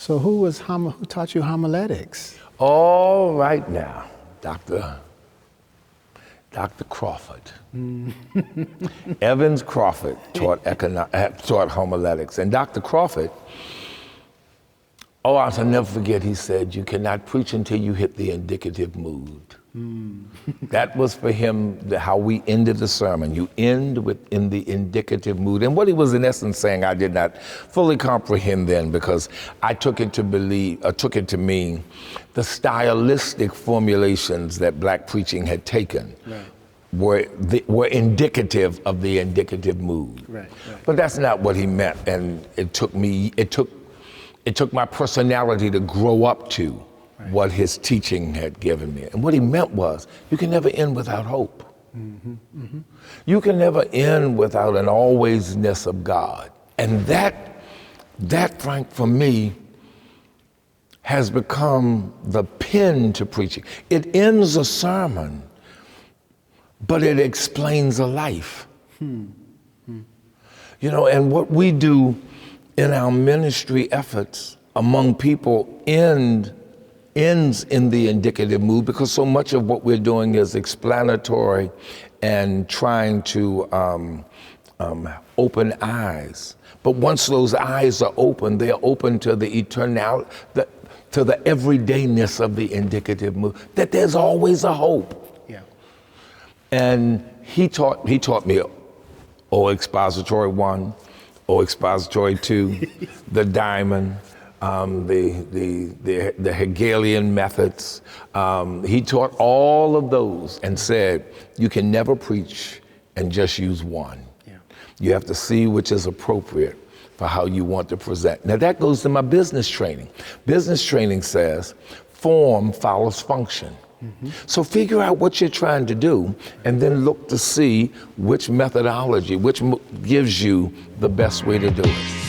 So who taught you homiletics? All right now, Dr. Crawford. Evans Crawford taught homiletics. And Dr. Crawford, I'll never forget, he said, you cannot preach until you hit the indicative mood. That was for him how we ended the sermon. You end in the indicative mood. And what he was in essence saying, I did not fully comprehend then, because I took it to mean the stylistic formulations that black preaching had taken. Right. were indicative of the indicative mood. Right. But that's not what he meant. And it took my personality to grow up to what his teaching had given me. And what he meant was, you can never end without hope. You can never end without an alwaysness of God. And that, Frank, for me, has become the pen to preaching. It ends a sermon, but it explains a life. You know, and what we do in our ministry efforts among people ends in the indicative mood, because so much of what we're doing is explanatory and trying to open eyes. But once those eyes are open, they're open to the eternal, to the everydayness of the indicative mood, that there's always a hope. Yeah. And he taught me O Expository 1, O Expository 2, the diamond, the Hegelian methods. He taught all of those and said, you can never preach and just use one. Yeah. You have to see which is appropriate for how you want to present. Now that goes to my business training. Business training says, form follows function. So figure out what you're trying to do, and then look to see which methodology, which gives you the best way to do it.